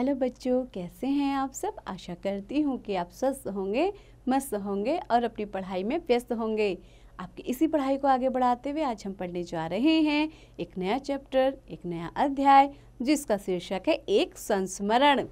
Hello बच्चों, कैसे हैं आप सब। आशा करती हूँ कि आप स्वस्थ होंगे, मस्त होंगे और अपनी पढ़ाई में व्यस्त होंगे। आपकी इसी पढ़ाई को आगे बढ़ाते हुए आज हम पढ़ने जा रहे हैं एक नया चैप्टर, एक नया अध्याय, जिसका शीर्षक है एक संस्मरण।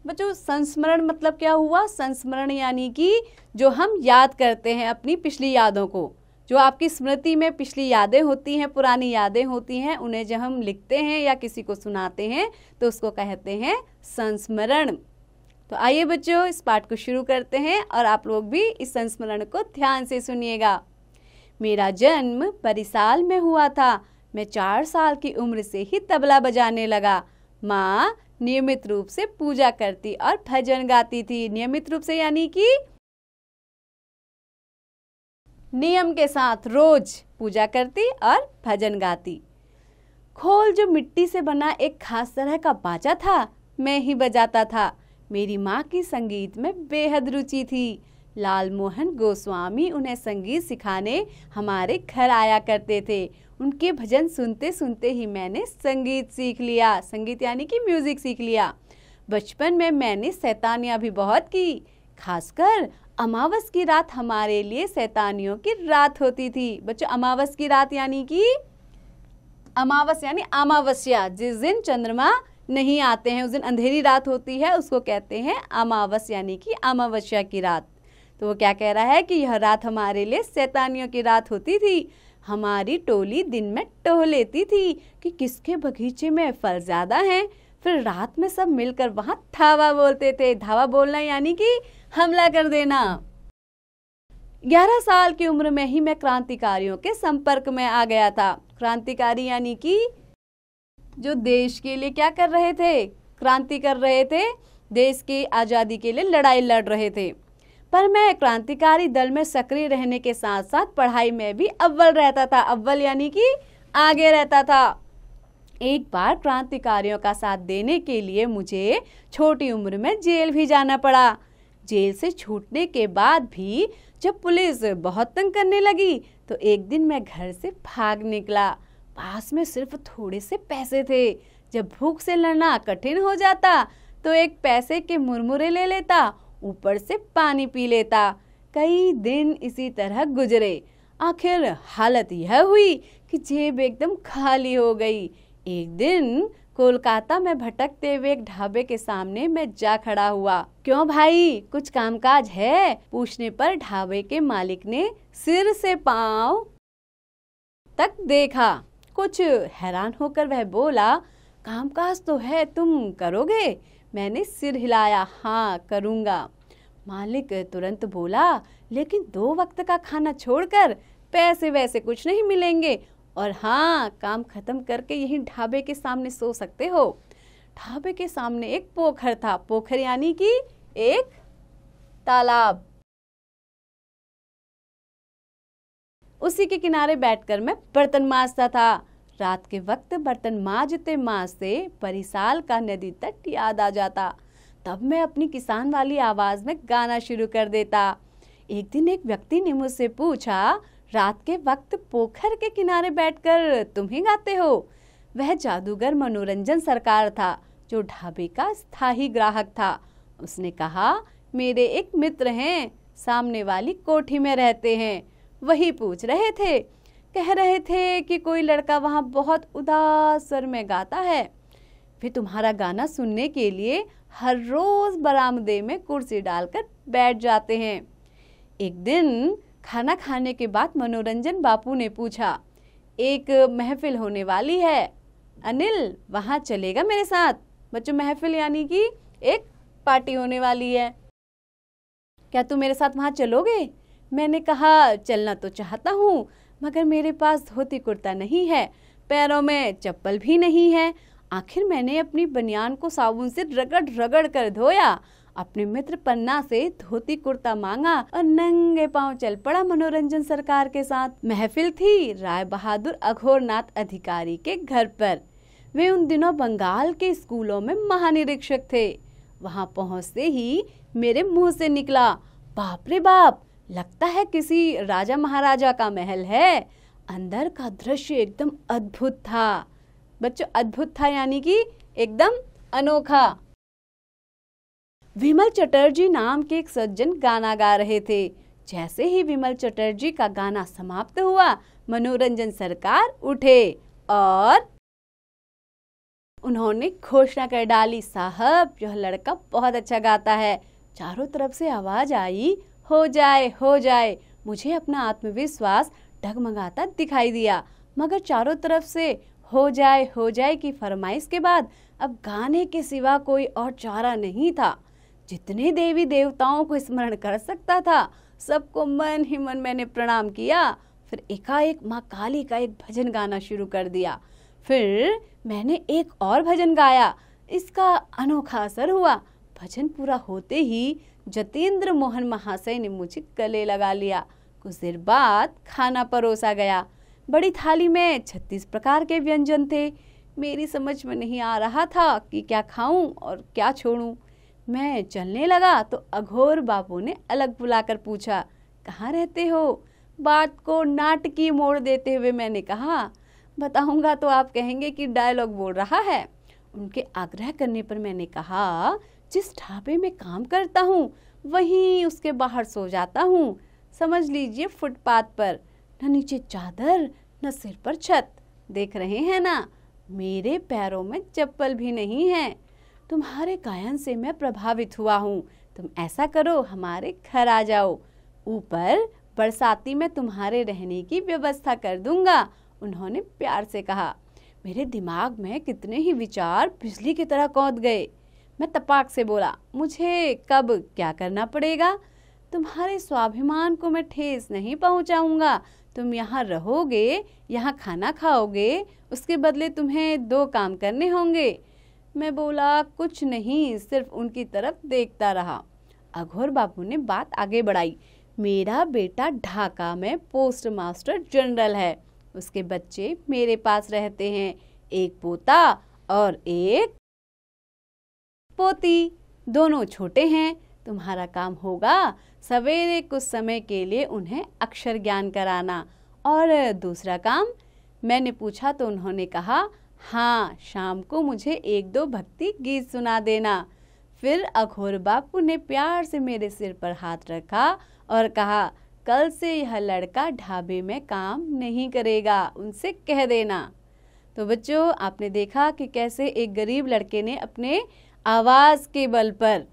बच्चों, संस्मरण मतलब क्या हुआ। संस्मरण यानी कि जो हम याद करते हैं अपनी पिछली यादों को, जो आपकी स्मृति में पिछली यादें होती हैं, पुरानी यादें होती हैं, उन्हें जब हम लिखते हैं या किसी को सुनाते हैं तो उसको कहते हैं संस्मरण। तो आइए बच्चों, इस पाठ को शुरू करते हैं और आप लोग भी इस संस्मरण को ध्यान से सुनिएगा। मेरा जन्म परिसाल में हुआ था। मैं 4 साल की उम्र से ही तबला बजाने लगा। माँ नियमित रूप से पूजा करती और भजन गाती थी। नियमित रूप से यानी कि नियम के साथ रोज पूजा करती और भजन गाती। खोल जो मिट्टी से बना एक खास तरह का बाजा था, मैं ही बजाता था। मेरी माँ की संगीत में बेहद रुचि थी। लाल मोहन गोस्वामी उन्हें संगीत सिखाने हमारे घर आया करते थे। उनके भजन सुनते सुनते ही मैंने संगीत सीख लिया। संगीत यानी कि म्यूजिक सीख लिया। बचपन में मैंने शैतानियाँ भी बहुत की। खासकर अमावस की रात हमारे लिए शैतानियों की रात होती थी। बच्चों, अमावस की रात यानी कि अमावस यानी अमावस्या, जिस दिन चंद्रमा नहीं आते हैं, उस दिन अंधेरी रात होती है, उसको कहते हैं अमावस यानी कि अमावस्या की रात। तो वो क्या कह रहा है कि यह रात हमारे लिए शैतानियों की रात होती थी। हमारी टोली दिन में टोह लेती थी कि किसके बगीचे में फल ज्यादा हैं। फिर रात में सब मिलकर वहां धावा बोलते थे। धावा बोलना यानी कि हमला कर देना। 11 साल की उम्र में ही मैं क्रांतिकारियों के संपर्क में आ गया था। क्रांतिकारी यानी कि जो देश के लिए क्या कर रहे थे, क्रांति कर रहे थे, देश की आज़ादी के लिए लड़ाई लड़ रहे थे। पर मैं क्रांतिकारी दल में सक्रिय रहने के साथ साथ पढ़ाई में भी अव्वल रहता था। अव्वल यानी कि आगे रहता था। एक बार क्रांतिकारियों का साथ देने के लिए मुझे छोटी उम्र में जेल भी जाना पड़ा। जेल से छूटने के बाद भी जब पुलिस बहुत तंग करने लगी तो एक दिन मैं घर से भाग निकला। पास में सिर्फ थोड़े से पैसे थे। जब भूख से लड़ना कठिन हो जाता तो एक पैसे के मुरमुरे ले लेता, ऊपर से पानी पी लेता। कई दिन इसी तरह गुजरे। आखिर हालत यह हुई कि जेब एकदम खाली हो गई। एक दिन कोलकाता में भटकते हुए एक ढाबे के सामने मैं जा खड़ा हुआ। क्यों भाई, कुछ कामकाज है? पूछने पर ढाबे के मालिक ने सिर से पांव तक देखा। कुछ हैरान होकर वह बोला, कामकाज तो है, तुम करोगे? मैंने सिर हिलाया, हाँ करूँगा। मालिक तुरंत बोला, लेकिन 2 वक्त का खाना छोड़कर पैसे वैसे कुछ नहीं मिलेंगे, और हाँ, काम खत्म करके यही ढाबे के सामने सो सकते हो। ढाबे के सामने एक पोखर था। पोखर यानी कि एक तालाब। उसी के किनारे बैठकर मैं बर्तन मांजता था। रात के वक्त बर्तन मांजते मांजते परिसाल का नदी तट याद आ जाता। तब मैं अपनी किसान वाली आवाज में गाना शुरू कर देता। एक दिन एक व्यक्ति ने मुझसे पूछा, रात के वक्त पोखर के किनारे बैठकर तुम ही गाते हो? वह जादूगर मनोरंजन सरकार था, जो ढाबे का स्थायी ग्राहक था। उसने कहा, मेरे एक मित्र हैं, सामने वाली कोठी में रहते हैं। वही पूछ रहे थे। कह रहे थे कि कोई लड़का वहाँ बहुत उदास स्वर में गाता है। वे तुम्हारा गाना सुनने के लिए हर रोज बरामदे में कुर्सी डालकर बैठ जाते हैं। एक दिन खाना खाने के बाद मनोरंजन बापू ने पूछा, एक महफिल होने वाली है, अनिल वहाँ चलेगा मेरे साथ? बच्चों, महफिल यानी कि एक पार्टी होने वाली है, क्या तुम मेरे साथ वहाँ चलोगे? मैंने कहा, चलना तो चाहता हूँ, मगर मेरे पास धोती कुर्ता नहीं है, पैरों में चप्पल भी नहीं है। आखिर मैंने अपनी बनियान को साबुन से रगड़ रगड़ कर धोया, अपने मित्र पन्ना से धोती कुर्ता मांगा और नंगे पांव चल पड़ा मनोरंजन सरकार के साथ। महफिल थी राय बहादुर अघोरनाथ अधिकारी के घर पर। वे उन दिनों बंगाल के स्कूलों में महानिरीक्षक थे। वहां पहुंचते ही मेरे मुंह से निकला, बाप रे बाप, लगता है किसी राजा महाराजा का महल है। अंदर का दृश्य एकदम अद्भुत था। बच्चों अद्भुत था, यानी कि एकदम अनोखा। विमल चटर्जी नाम के एक सज्जन गाना गा रहे थे। जैसे ही विमल चटर्जी का गाना समाप्त हुआ, मनोरंजन सरकार उठे और उन्होंने घोषणा कर डाली, साहब यह लड़का बहुत अच्छा गाता है। चारों तरफ से आवाज आई, हो जाए हो जाए। मुझे अपना आत्मविश्वास डगमगाता दिखाई दिया, मगर चारों तरफ से हो जाए की फरमाइश के बाद अब गाने के सिवा कोई और चारा नहीं था। जितने देवी देवताओं को स्मरण कर सकता था सबको मन ही मन मैंने प्रणाम किया। फिर एकाएक माँ काली का एक भजन गाना शुरू कर दिया। फिर मैंने एक और भजन गाया। इसका अनोखा असर हुआ। भजन पूरा होते ही जतेंद्र मोहन महाशय ने मुझे गले लगा लिया। कुछ देर बाद खाना परोसा गया। बड़ी थाली में 36 प्रकार के व्यंजन थे। मेरी समझ में नहीं आ रहा था कि क्या खाऊं और क्या छोड़ूं। मैं चलने लगा तो अघोर बाबू ने अलग बुलाकर पूछा, कहाँ रहते हो? बात को नाटकीय मोड़ देते हुए मैंने कहा, बताऊंगा तो आप कहेंगे कि डायलॉग बोल रहा है। उनके आग्रह करने पर मैंने कहा, जिस ढाबे में काम करता हूँ वहीं उसके बाहर सो जाता हूँ। समझ लीजिए फुटपाथ पर, न नीचे चादर न सिर पर छत। देख रहे हैं ना, मेरे पैरों में चप्पल भी नहीं है। तुम्हारे गायन से मैं प्रभावित हुआ हूँ। तुम ऐसा करो, हमारे घर आ जाओ। ऊपर बरसाती में तुम्हारे रहने की व्यवस्था कर दूंगा, उन्होंने प्यार से कहा। मेरे दिमाग में कितने ही विचार बिजली की तरह कौंध गए। मैं तपाक से बोला, मुझे कब क्या करना पड़ेगा? तुम्हारे स्वाभिमान को मैं ठेस नहीं पहुंचाऊंगा। तुम यहाँ रहोगे, यहाँ खाना खाओगे, उसके बदले तुम्हें 2 काम करने होंगे। मैं बोला, कुछ नहीं, सिर्फ उनकी तरफ देखता रहा। अघोर बाबू ने बात आगे बढ़ाई। मेरा बेटा ढाका में पोस्ट मास्टर जनरल है। उसके बच्चे मेरे पास रहते हैं, एक पोता और एक पोती। दोनों छोटे हैं। तुम्हारा काम होगा सवेरे कुछ समय के लिए उन्हें अक्षर ज्ञान कराना। और दूसरा काम? मैंने पूछा तो उन्होंने कहा, हाँ, शाम को मुझे 1-2 भक्ति गीत सुना देना। फिर अघोर बापू ने प्यार से मेरे सिर पर हाथ रखा और कहा, कल से यह लड़का ढाबे में काम नहीं करेगा, उनसे कह देना। तो बच्चों, आपने देखा कि कैसे एक गरीब लड़के ने अपने आवाज़ के बल पर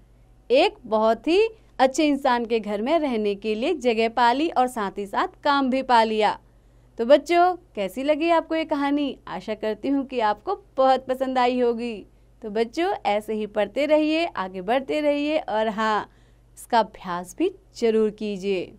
एक बहुत ही अच्छे इंसान के घर में रहने के लिए जगह पाली और साथ ही साथ काम भी पा लिया। तो बच्चों, कैसी लगी आपको ये कहानी? आशा करती हूँ कि आपको बहुत पसंद आई होगी। तो बच्चों, ऐसे ही पढ़ते रहिए, आगे बढ़ते रहिए और हाँ, इसका अभ्यास भी जरूर कीजिए।